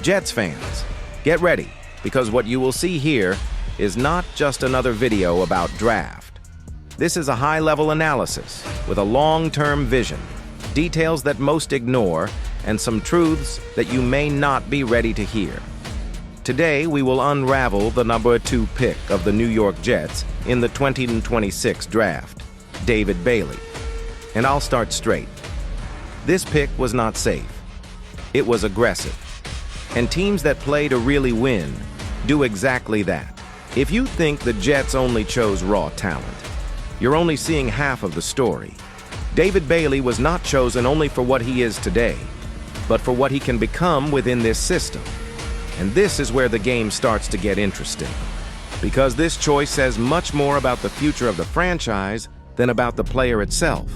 Jets fans, get ready, because what you will see here is not just another video about draft. This is a high-level analysis with a long-term vision, details that most ignore, and some truths that you may not be ready to hear. Today, we will unravel the number 2 pick of the New York Jets in the 2026 draft, David Bailey. And I'll start straight. This pick was not safe. It was aggressive. And teams that play to really win do exactly that. If you think the Jets only chose raw talent, you're only seeing half of the story. David Bailey was not chosen only for what he is today, but for what he can become within this system. And this is where the game starts to get interesting, because this choice says much more about the future of the franchise than about the player itself.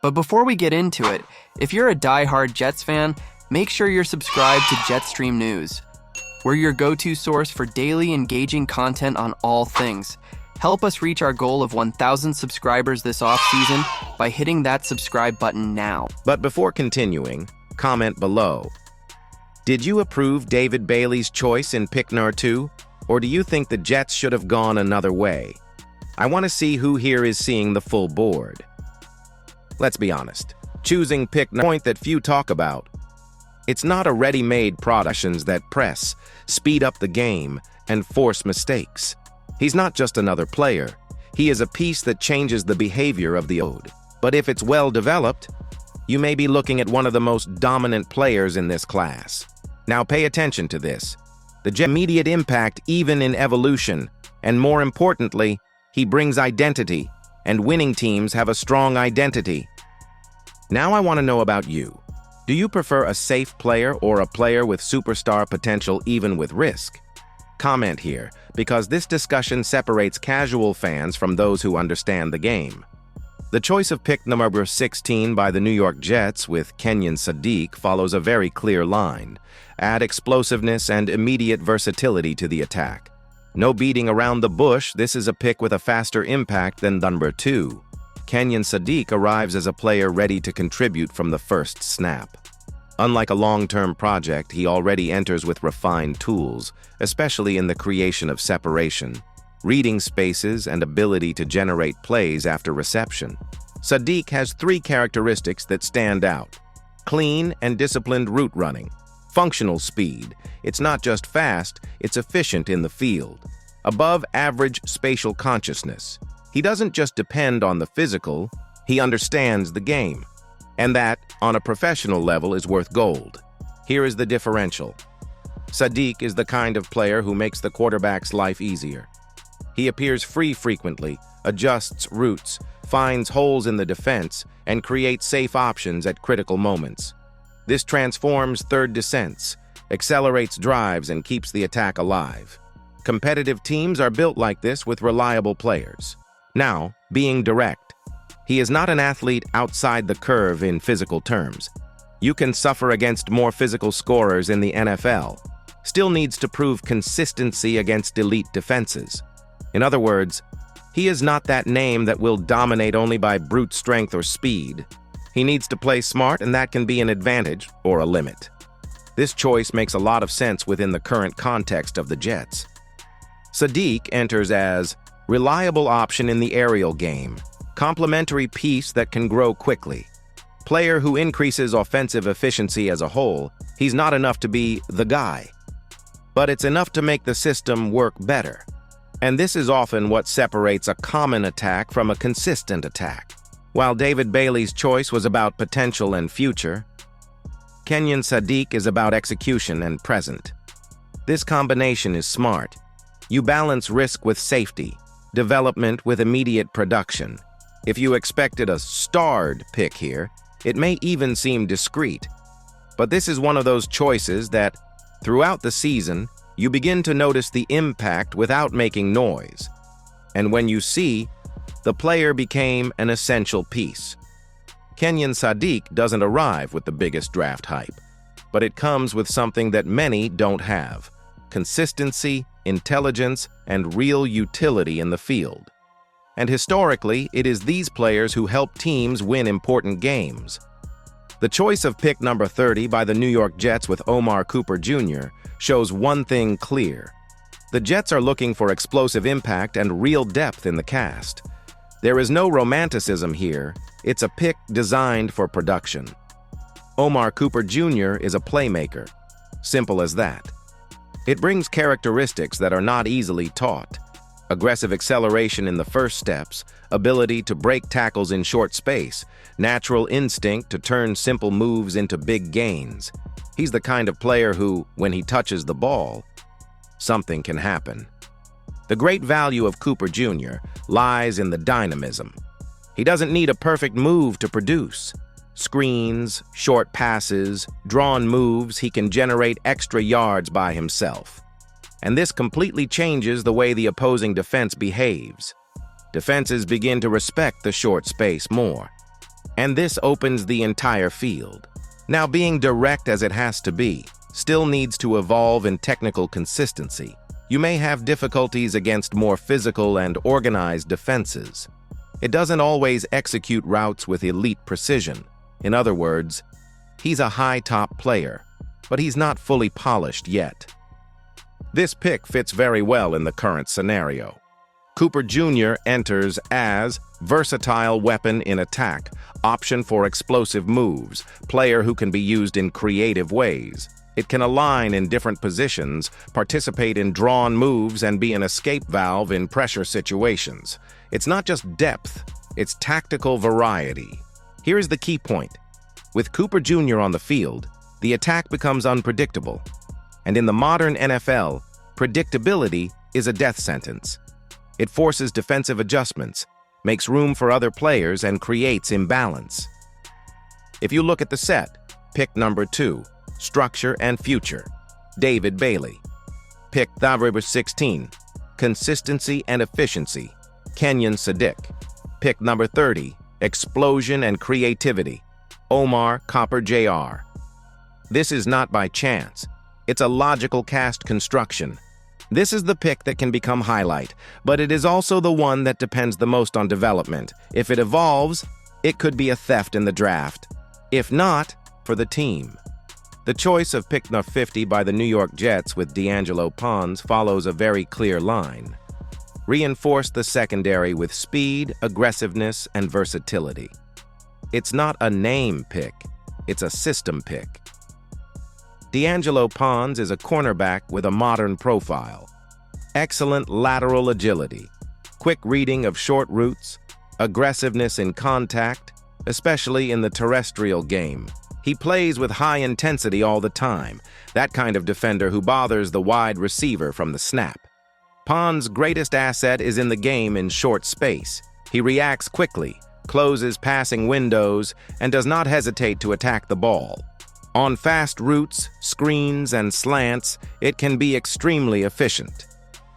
But before we get into it, if you're a die-hard Jets fan, make sure you're subscribed to Jetstream News. We're your go-to source for daily engaging content on all things. Help us reach our goal of 1,000 subscribers this off-season by hitting that subscribe button now. But before continuing, comment below. Did you approve David Bailey's choice in pick number 2, or do you think the Jets should have gone another way? I want to see who here is seeing the full board. Let's be honest. Choosing pick point that few talk about. It's not a ready-made productions that press, speed up the game, and force mistakes. He's not just another player. He is a piece that changes the behavior of the ode. But if it's well developed, you may be looking at one of the most dominant players in this class. Now pay attention to this. The Jet's immediate impact even in evolution, and more importantly, he brings identity, and winning teams have a strong identity. Now I want to know about you. Do you prefer a safe player or a player with superstar potential even with risk? Comment here, because this discussion separates casual fans from those who understand the game. The choice of pick number 16 by the New York Jets with Kenyon Sadiq follows a very clear line. Add explosiveness and immediate versatility to the attack. No beating around the bush, this is a pick with a faster impact than number 2. Kenyon Sadiq arrives as a player ready to contribute from the first snap. Unlike a long-term project, he already enters with refined tools, especially in the creation of separation, reading spaces, and ability to generate plays after reception. Sadiq has 3 characteristics that stand out: clean and disciplined route running, functional speed. It's not just fast, it's efficient in the field. Above average spatial consciousness. He doesn't just depend on the physical, he understands the game. And that, on a professional level, is worth gold. Here is the differential. Sadiq is the kind of player who makes the quarterback's life easier. He appears free frequently, adjusts routes, finds holes in the defense, and creates safe options at critical moments. This transforms third descents, accelerates drives, and keeps the attack alive. Competitive teams are built like this with reliable players. Now, being direct. He is not an athlete outside the curve in physical terms. You can suffer against more physical scorers in the NFL. Still needs to prove consistency against elite defenses. In other words, he is not that name that will dominate only by brute strength or speed. He needs to play smart, and that can be an advantage or a limit. This choice makes a lot of sense within the current context of the Jets. Sadiq enters as reliable option in the aerial game, complementary piece that can grow quickly. Player who increases offensive efficiency as a whole. He's not enough to be the guy, but it's enough to make the system work better. And this is often what separates a common attack from a consistent attack. While David Bailey's choice was about potential and future, Kenyon Sadiq is about execution and present. This combination is smart. You balance risk with safety, development with immediate production. If you expected a starred pick here, it may even seem discreet. But this is one of those choices that, throughout the season, you begin to notice the impact without making noise. And when you see, the player became an essential piece. Kenyon Sadiq doesn't arrive with the biggest draft hype, but it comes with something that many don't have: consistency, intelligence, and real utility in the field. And historically, it is these players who help teams win important games. The choice of pick number 30 by the New York Jets with Omar Cooper Jr. shows one thing clear. The Jets are looking for explosive impact and real depth in the cast. There is no romanticism here. It's a pick designed for production. Omar Cooper Jr. is a playmaker. Simple as that. It brings characteristics that are not easily taught. Aggressive acceleration in the first steps, ability to break tackles in short space, natural instinct to turn simple moves into big gains. He's the kind of player who, when he touches the ball, something can happen. The great value of Cooper Jr. lies in the dynamism. He doesn't need a perfect move to produce. Screens, short passes, drawn moves, he can generate extra yards by himself. And this completely changes the way the opposing defense behaves. Defenses begin to respect the short space more. And this opens the entire field. Now, being direct as it has to be, still needs to evolve in technical consistency. You may have difficulties against more physical and organized defenses. It doesn't always execute routes with elite precision. In other words, he's a high-top player, but he's not fully polished yet. This pick fits very well in the current scenario. Cooper Jr. enters as versatile weapon in attack, option for explosive moves, player who can be used in creative ways. It can align in different positions, participate in drawn moves, and be an escape valve in pressure situations. It's not just depth, it's tactical variety. Here is the key point. With Cooper Jr. on the field, the attack becomes unpredictable. And in the modern NFL, predictability is a death sentence. It forces defensive adjustments, makes room for other players, and creates imbalance. If you look at the set, pick number 2, structure and future, David Bailey. Pick number 16, consistency and efficiency, Kenyon Sadiq. Pick number 30, explosion and creativity, Omar Cooper Jr. This is not by chance. It's a logical cast construction. This is the pick that can become highlight, but it is also the one that depends the most on development. If it evolves, it could be a theft in the draft. If not, for the team. The choice of pick number 50 by the New York Jets with D'Angelo Pons follows a very clear line. Reinforce the secondary with speed, aggressiveness, and versatility. It's not a name pick, it's a system pick. D'Angelo Pons is a cornerback with a modern profile. Excellent lateral agility, quick reading of short routes, aggressiveness in contact, especially in the terrestrial game. He plays with high intensity all the time, that kind of defender who bothers the wide receiver from the snap. Pons' greatest asset is in the game in short space. He reacts quickly, closes passing windows, and does not hesitate to attack the ball. On fast routes, screens, and slants, it can be extremely efficient.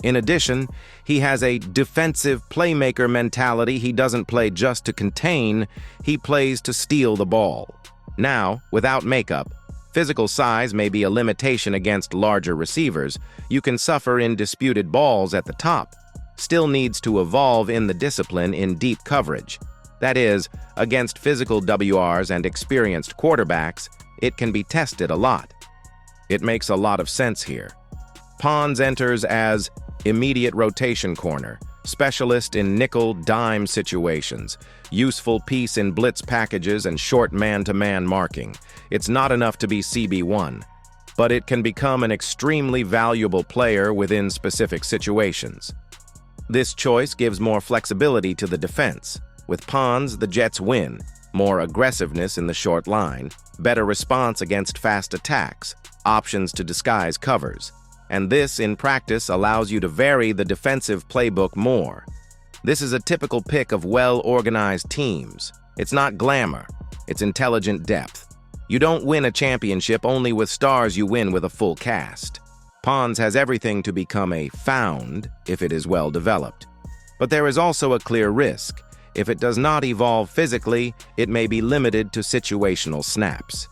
In addition, he has a defensive playmaker mentality. He doesn't play just to contain, he plays to steal the ball. Now, without makeup, physical size may be a limitation against larger receivers. You can suffer in disputed balls at the top. Still needs to evolve in the discipline in deep coverage. That is, against physical WRs and experienced quarterbacks, it can be tested a lot. It makes a lot of sense here. Pons enters as immediate rotation corner, specialist in nickel-dime situations, useful piece in blitz packages and short man-to-man marking. It's not enough to be CB1, but it can become an extremely valuable player within specific situations. This choice gives more flexibility to the defense. With Pons, the Jets win. More aggressiveness in the short line, better response against fast attacks, options to disguise covers. And this, in practice, allows you to vary the defensive playbook more. This is a typical pick of well-organized teams. It's not glamour, it's intelligent depth. You don't win a championship only with stars, you win with a full cast. Pons has everything to become a found if it is well developed. But there is also a clear risk. If it does not evolve physically, it may be limited to situational snaps.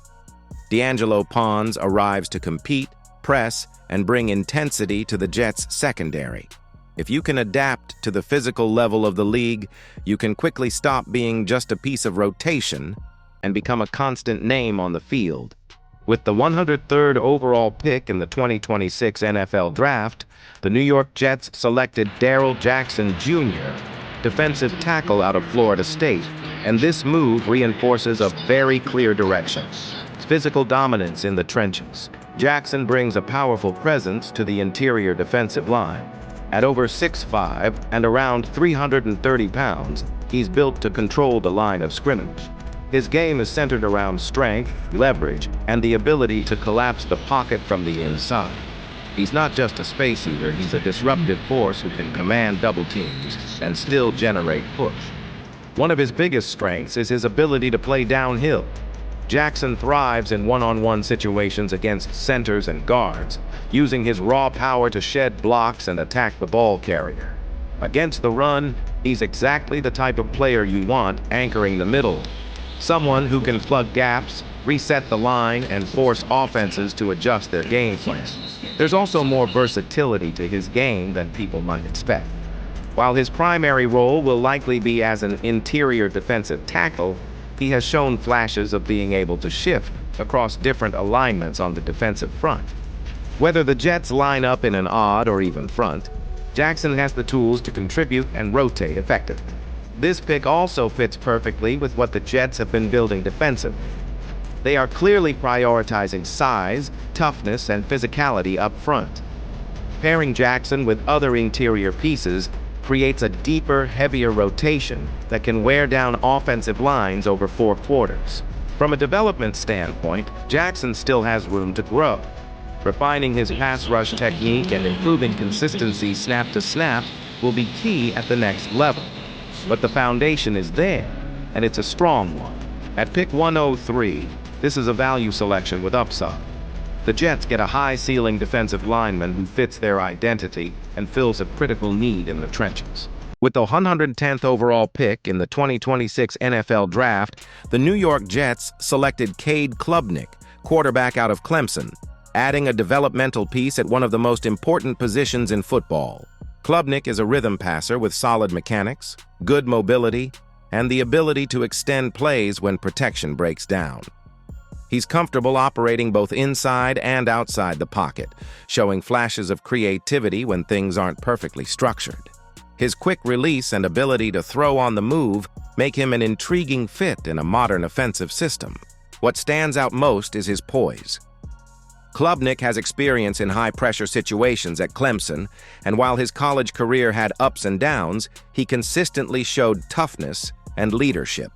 D'Angelo Pons arrives to compete, press, and bring intensity to the Jets' secondary. If you can adapt to the physical level of the league, you can quickly stop being just a piece of rotation and become a constant name on the field. With the 103rd overall pick in the 2026 NFL Draft, the New York Jets selected Darrell Jackson Jr., defensive tackle out of Florida State, and this move reinforces a very clear direction: physical dominance in the trenches. Jackson brings a powerful presence to the interior defensive line. At over 6'5" and around 330 pounds, he's built to control the line of scrimmage. His game is centered around strength, leverage, and the ability to collapse the pocket from the inside. He's not just a space eater, he's a disruptive force who can command double teams and still generate push. One of his biggest strengths is his ability to play downhill. Jackson thrives in one-on-one situations against centers and guards, using his raw power to shed blocks and attack the ball carrier. Against the run, he's exactly the type of player you want anchoring the middle. Someone who can plug gaps, reset the line, and force offenses to adjust their game plan. There's also more versatility to his game than people might expect. While his primary role will likely be as an interior defensive tackle, he has shown flashes of being able to shift across different alignments on the defensive front. Whether the Jets line up in an odd or even front, Jackson has the tools to contribute and rotate effectively. This pick also fits perfectly with what the Jets have been building defensively. They are clearly prioritizing size, toughness, and physicality up front. Pairing Jackson with other interior pieces creates a deeper, heavier rotation that can wear down offensive lines over 4 quarters. From a development standpoint, Jackson still has room to grow. Refining his pass rush technique and improving consistency snap to snap will be key at the next level. But the foundation is there, and it's a strong one. At pick 103, this is a value selection with upside. The Jets get a high-ceiling defensive lineman who fits their identity and fills a critical need in the trenches. With the 110th overall pick in the 2026 NFL Draft, the New York Jets selected Cade Klubnik, quarterback out of Clemson, adding a developmental piece at one of the most important positions in football. Klubnik is a rhythm passer with solid mechanics, good mobility, and the ability to extend plays when protection breaks down. He's comfortable operating both inside and outside the pocket, showing flashes of creativity when things aren't perfectly structured. His quick release and ability to throw on the move make him an intriguing fit in a modern offensive system. What stands out most is his poise. Klubnik has experience in high-pressure situations at Clemson, and while his college career had ups and downs, he consistently showed toughness and leadership.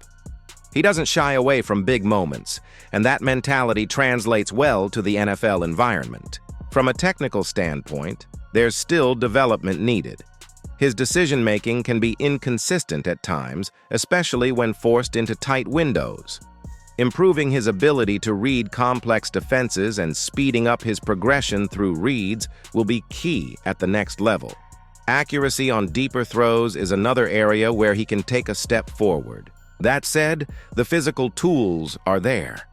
He doesn't shy away from big moments, and that mentality translates well to the NFL environment. From a technical standpoint, there's still development needed. His decision-making can be inconsistent at times, especially when forced into tight windows. Improving his ability to read complex defenses and speeding up his progression through reads will be key at the next level. Accuracy on deeper throws is another area where he can take a step forward. That said, the physical tools are there.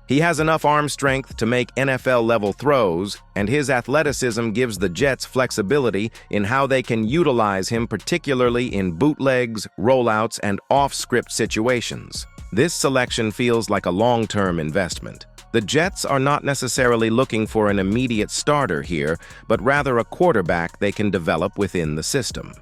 He has enough arm strength to make NFL-level throws, and his athleticism gives the Jets flexibility in how they can utilize him, particularly in bootlegs, rollouts, and off-script situations. This selection feels like a long-term investment. The Jets are not necessarily looking for an immediate starter here, but rather a quarterback they can develop within the system.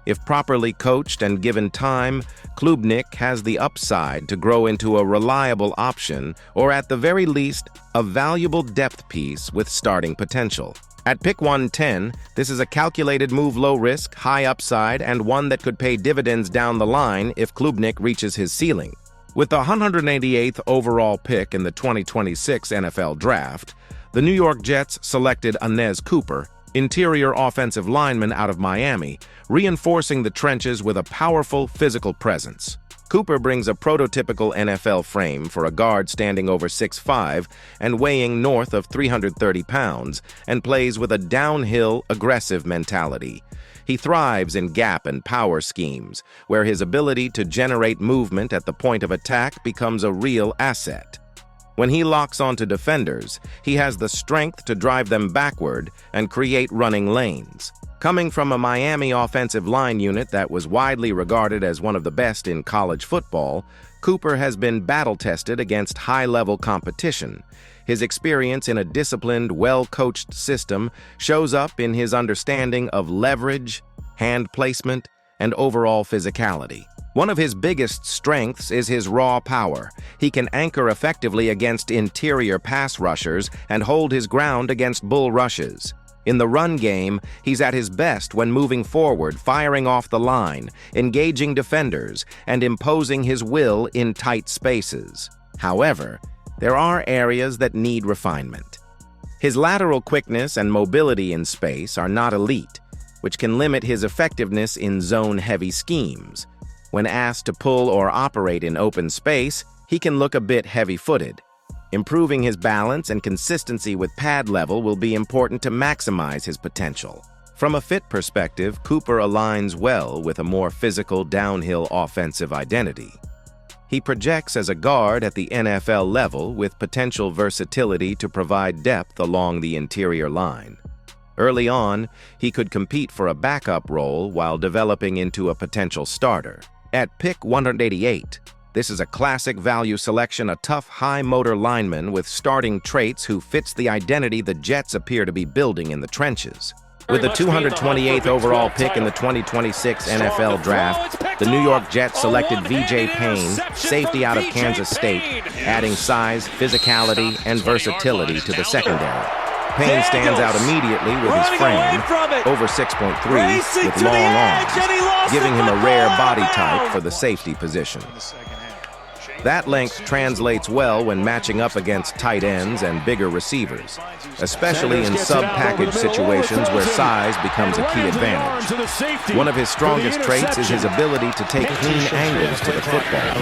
If properly coached and given time, Klubnik has the upside to grow into a reliable option, or at the very least, a valuable depth piece with starting potential. At pick 110, this is a calculated move, low risk, high upside, and one that could pay dividends down the line if Klubnik reaches his ceiling. With the 188th overall pick in the 2026 NFL Draft, the New York Jets selected Anez Cooper, interior offensive lineman out of Miami, reinforcing the trenches with a powerful physical presence. Cooper brings a prototypical NFL frame for a guard standing over 6'5" and weighing north of 330 pounds, and plays with a downhill, aggressive mentality. He thrives in gap and power schemes, where his ability to generate movement at the point of attack becomes a real asset. When he locks onto defenders, he has the strength to drive them backward and create running lanes. Coming from a Miami offensive line unit that was widely regarded as one of the best in college football, Cooper has been battle-tested against high-level competition. His experience in a disciplined, well-coached system shows up in his understanding of leverage, hand placement, and overall physicality. One of his biggest strengths is his raw power. He can anchor effectively against interior pass rushers and hold his ground against bull rushes. In the run game, he's at his best when moving forward, firing off the line, engaging defenders, and imposing his will in tight spaces. However, there are areas that need refinement. His lateral quickness and mobility in space are not elite, which can limit his effectiveness in zone-heavy schemes. When asked to pull or operate in open space, he can look a bit heavy-footed. Improving his balance and consistency with pad level will be important to maximize his potential. From a fit perspective, Cooper aligns well with a more physical downhill offensive identity. He projects as a guard at the NFL level with potential versatility to provide depth along the interior line. Early on, he could compete for a backup role while developing into a potential starter. At pick 188, this is a classic value selection, a tough, high-motor lineman with starting traits who fits the identity the Jets appear to be building in the trenches. With the 228th overall pick in the 2026 NFL Draft, the New York Jets selected V.J. Payne, safety out of Kansas State, adding size, physicality, and versatility to the secondary. Payne stands out immediately with his frame, over 6'3", with long arms, giving him a rare body type for the safety position. That length translates well when matching up against tight ends and bigger receivers, especially in sub-package situations where size becomes a key advantage. One of his strongest traits is his ability to take clean angles to the football.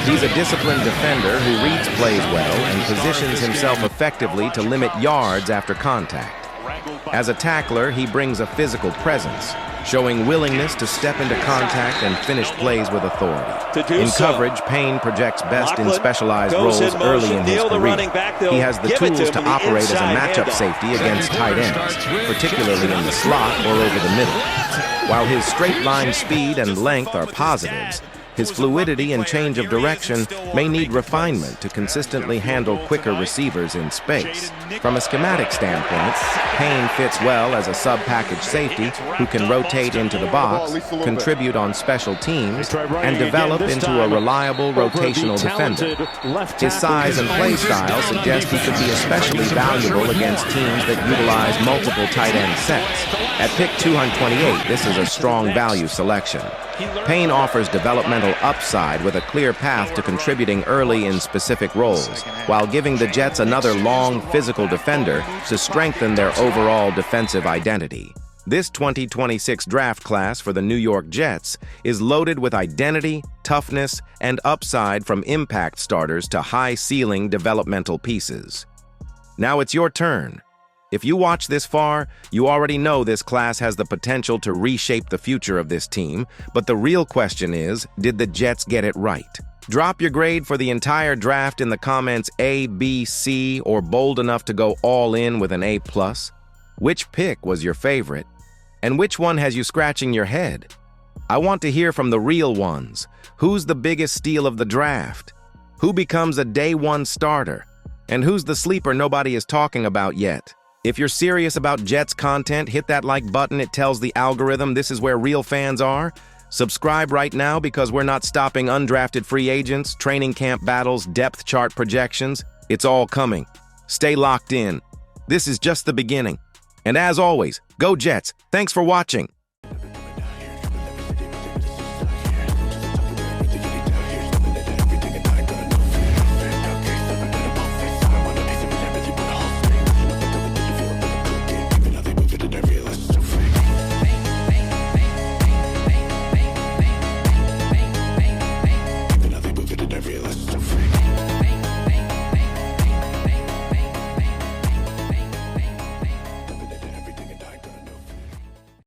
He's a disciplined defender who reads plays well and positions himself effectively to limit yards after contact. As a tackler, he brings a physical presence, showing willingness to step into contact and finish plays with authority. In coverage, Payne projects best in specialized roles early in his career. He has the tools to operate as a matchup safety against tight ends, particularly in the slot or over the middle. While his straight-line speed and length are positives, his fluidity and change of direction may need refinement to consistently handle quicker receivers in space. From a schematic standpoint, Payne fits well as a sub-package safety who can rotate into the box, contribute on special teams, and develop into a reliable rotational defender. His size and play style suggest he could be especially valuable against teams that utilize multiple tight end sets. At pick 228, this is a strong value selection. Payne offers developmental upside with a clear path to contributing early in specific roles, while giving the Jets another long, physical defender to strengthen their overall defensive identity. This 2026 draft class for the New York Jets is loaded with identity, toughness, and upside from impact starters to high-ceiling developmental pieces. Now it's your turn. If you watch this far, you already know this class has the potential to reshape the future of this team, but the real question is, did the Jets get it right? Drop your grade for the entire draft in the comments A, B, C, or bold enough to go all in with an A+. Which pick was your favorite? And which one has you scratching your head? I want to hear from the real ones. Who's the biggest steal of the draft? Who becomes a day one starter? And who's the sleeper nobody is talking about yet? If you're serious about Jets content, hit that like button. It tells the algorithm this is where real fans are. Subscribe right now because we're not stopping undrafted free agents, training camp battles, depth chart projections. It's all coming. Stay locked in. This is just the beginning. And as always, go Jets. Thanks for watching. Realist.